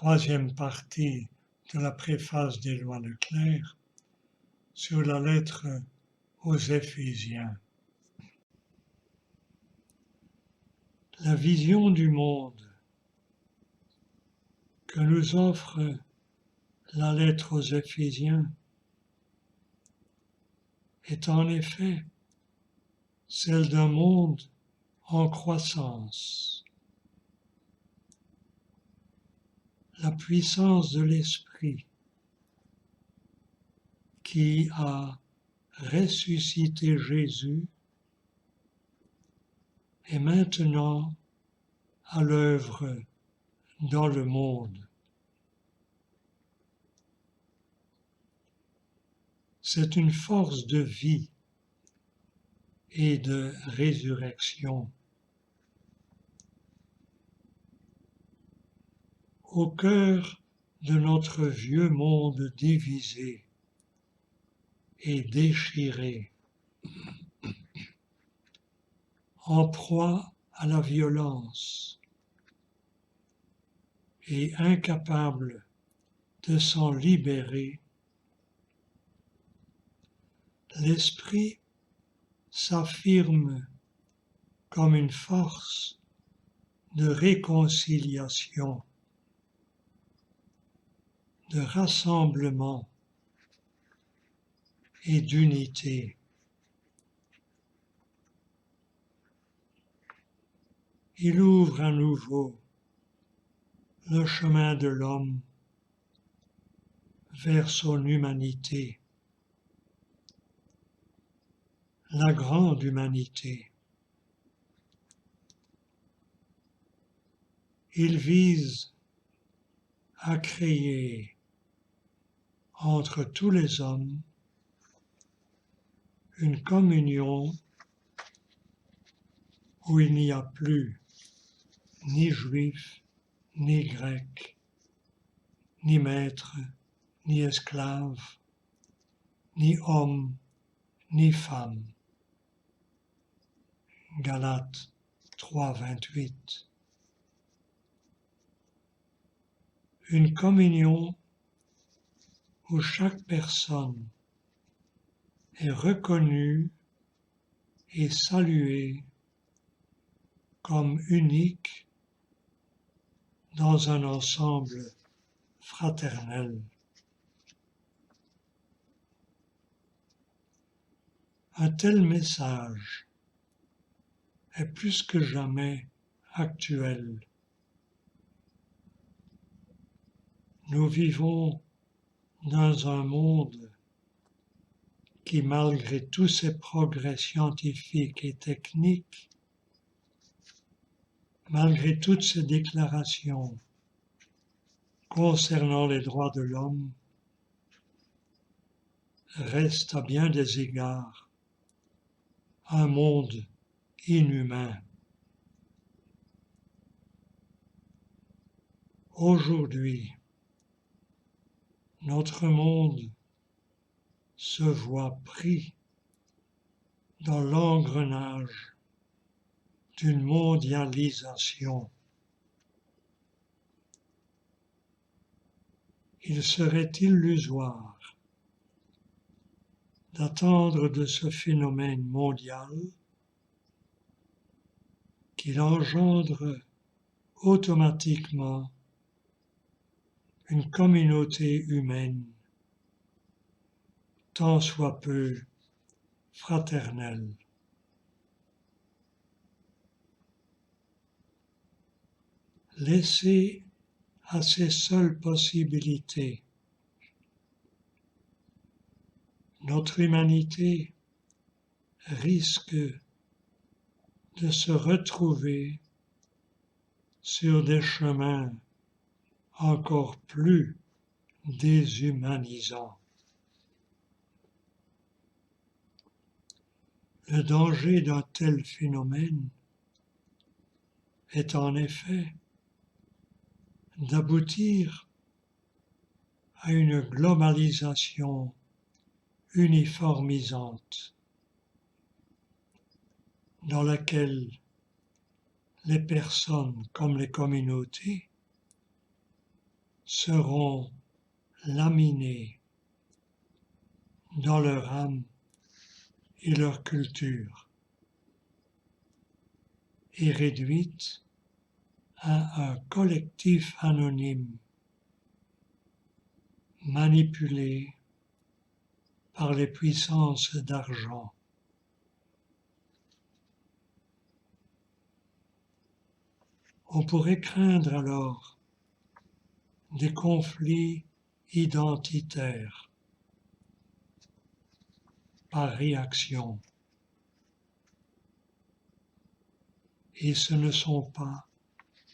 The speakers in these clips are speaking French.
troisième partie de la préface d'Éloi Leclerc sur la lettre aux Éphésiens. La vision du monde que nous offre la lettre aux Éphésiens est en effet celle d'un monde en croissance. La puissance de l'Esprit qui a ressuscité Jésus est maintenant à l'œuvre dans le monde. C'est une force de vie et de résurrection. Au cœur de notre vieux monde divisé et déchiré, en proie à la violence et incapable de s'en libérer, l'esprit s'affirme comme une force de réconciliation, de rassemblement et d'unité. Il ouvre à nouveau le chemin de l'homme vers son humanité, la grande humanité. Il vise à créer entre tous les hommes une communion où il n'y a plus ni juif, ni grec, ni maître, ni esclave, ni homme, ni femme. Galates 3, 28. Une communion où chaque personne est reconnue et saluée comme unique dans un ensemble fraternel. Un tel message est plus que jamais actuel. Nous vivons dans un monde qui, malgré tous ses progrès scientifiques et techniques, malgré toutes ses déclarations concernant les droits de l'homme, reste à bien des égards un monde inhumain. Aujourd'hui, notre monde se voit pris dans l'engrenage d'une mondialisation. Il serait illusoire d'attendre de ce phénomène mondial qu'il engendre automatiquement une communauté humaine, tant soit peu fraternelle. Laissée à ses seules possibilités, notre humanité risque de se retrouver sur des chemins encore plus déshumanisants. Le danger d'un tel phénomène est en effet d'aboutir à une globalisation uniformisante dans laquelle les personnes comme les communautés seront laminées dans leur âme et leur culture et réduites à un collectif anonyme manipulé par les puissances d'argent. On pourrait craindre alors des conflits identitaires par réaction. Et ce ne sont pas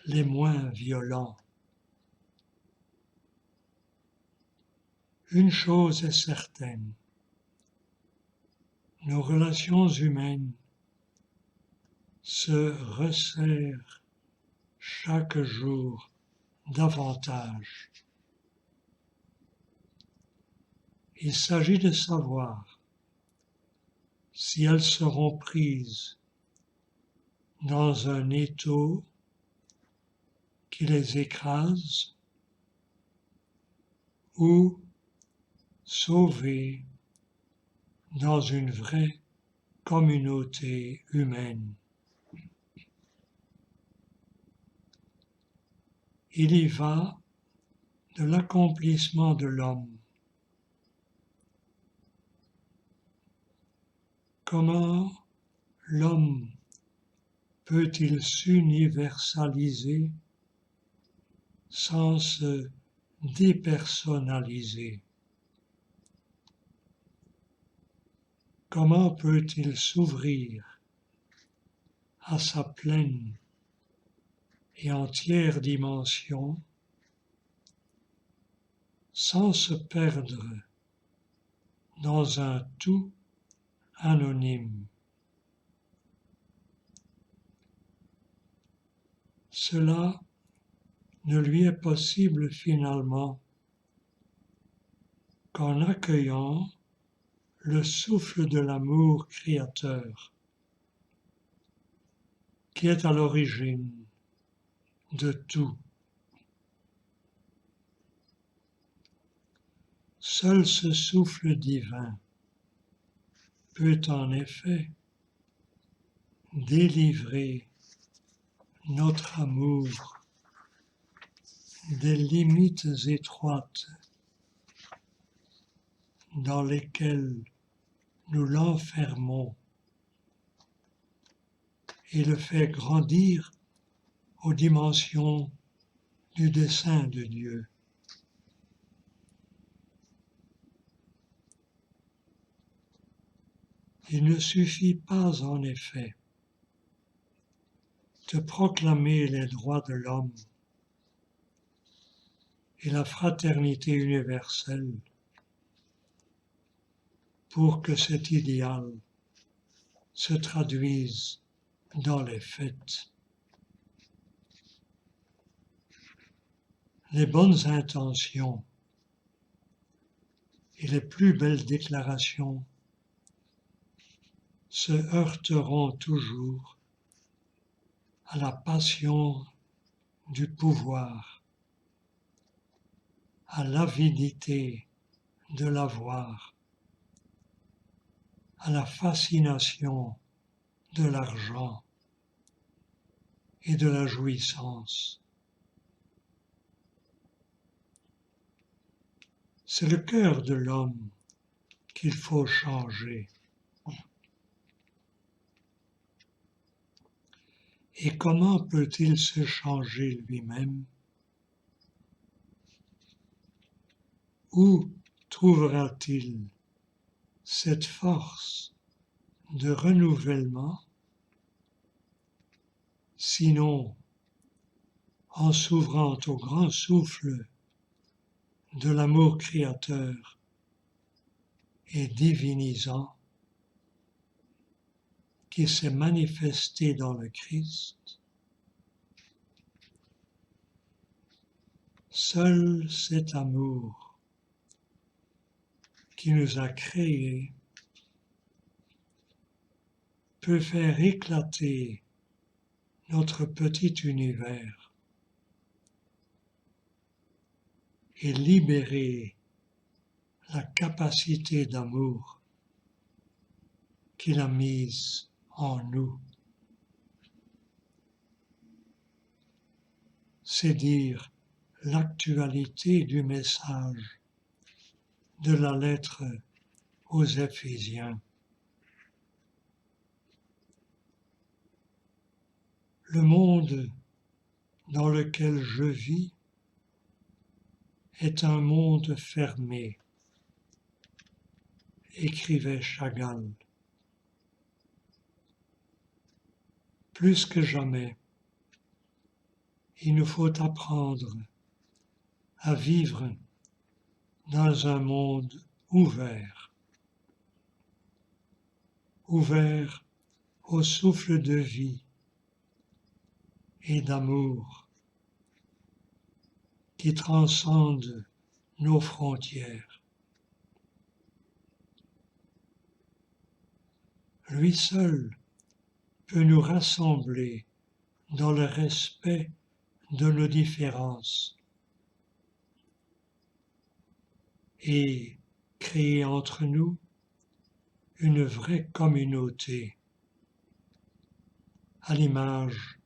les moins violents. Une chose est certaine, nos relations humaines se resserrent chaque jour davantage. Il s'agit de savoir si elles seront prises dans un étau qui les écrase ou sauvées dans une vraie communauté humaine. Il y va de l'accomplissement de l'homme. Comment l'homme peut-il s'universaliser sans se dépersonnaliser? Comment peut-il s'ouvrir à sa pleine et entière dimension sans se perdre dans un tout anonyme? Cela ne lui est possible finalement qu'en accueillant le souffle de l'amour créateur qui est à l'origine de tout. Seul ce souffle divin peut en effet délivrer notre amour des limites étroites dans lesquelles nous l'enfermons et le fait grandir aux dimensions du dessein de Dieu. Il ne suffit pas en effet de proclamer les droits de l'homme et la fraternité universelle pour que cet idéal se traduise dans les faits. Les bonnes intentions et les plus belles déclarations se heurteront toujours à la passion du pouvoir, à l'avidité de l'avoir, à la fascination de l'argent et de la jouissance. C'est le cœur de l'homme qu'il faut changer. Et comment peut-il se changer lui-même? Où trouvera-t-il cette force de renouvellement, sinon en s'ouvrant au grand souffle de l'amour créateur et divinisant qui s'est manifesté dans le Christ? Seul cet amour qui nous a créés peut faire éclater notre petit univers. et libérer la capacité d'amour qu'il a mise en nous. C'est dire l'actualité du message de la lettre aux Éphésiens. Le monde dans lequel je vis est un monde fermé, écrivait Chagall. Plus que jamais, il nous faut apprendre à vivre dans un monde ouvert, ouvert au souffle de vie et d'amour qui transcende nos frontières. Lui seul peut nous rassembler dans le respect de nos différences et créer entre nous une vraie communauté à l'image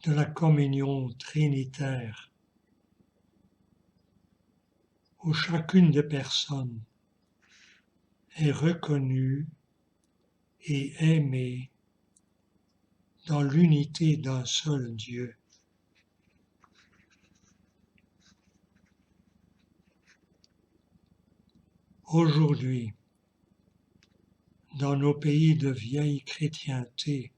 de la communion trinitaire où chacune des personnes est reconnue et aimée dans l'unité d'un seul Dieu. Aujourd'hui, dans nos pays de vieille chrétienté,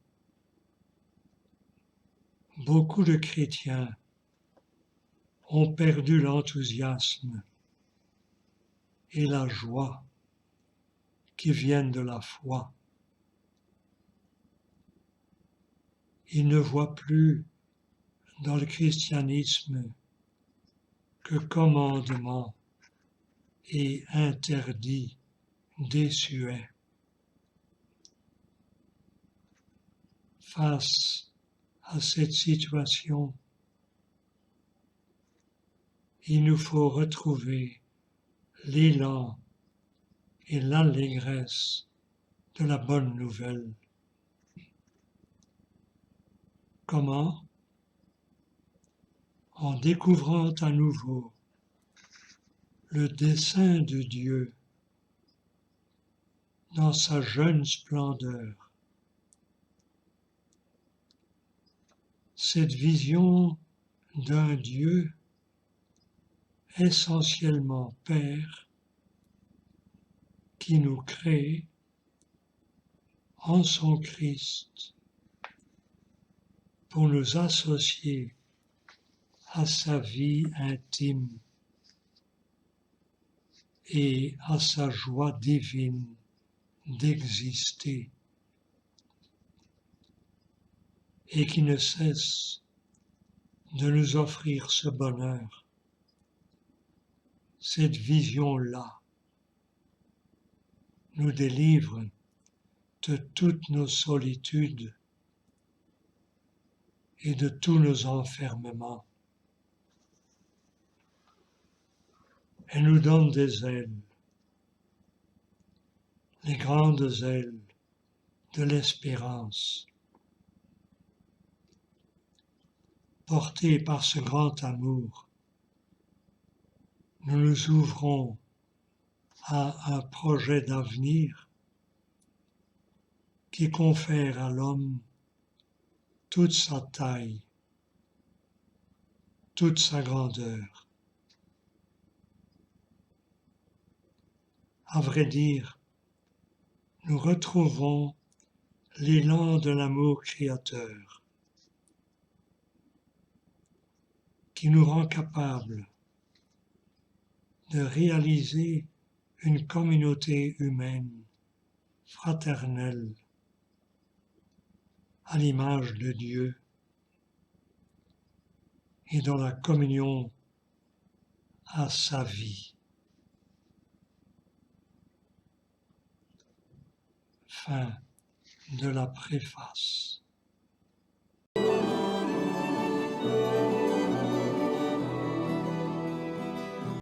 beaucoup de chrétiens ont perdu l'enthousiasme et la joie qui viennent de la foi. Ils ne voient plus dans le christianisme que commandements et interdits désuets. Face à cette situation, il nous faut retrouver l'élan et l'allégresse de la bonne nouvelle. Comment? En découvrant à nouveau le dessein de Dieu dans sa jeune splendeur. Cette vision d'un Dieu essentiellement Père qui nous crée en son Christ pour nous associer à sa vie intime et à sa joie divine d'exister et qui ne cesse de nous offrir ce bonheur, cette vision-là nous délivre de toutes nos solitudes et de tous nos enfermements. Elle nous donne des ailes, les grandes ailes de l'espérance. Portés par ce grand amour, nous nous ouvrons à un projet d'avenir qui confère à l'homme toute sa taille, toute sa grandeur. À vrai dire, nous retrouvons l'élan de l'amour créateur qui nous rend capables de réaliser une communauté humaine, fraternelle, à l'image de Dieu et dans la communion à sa vie. Fin de la préface.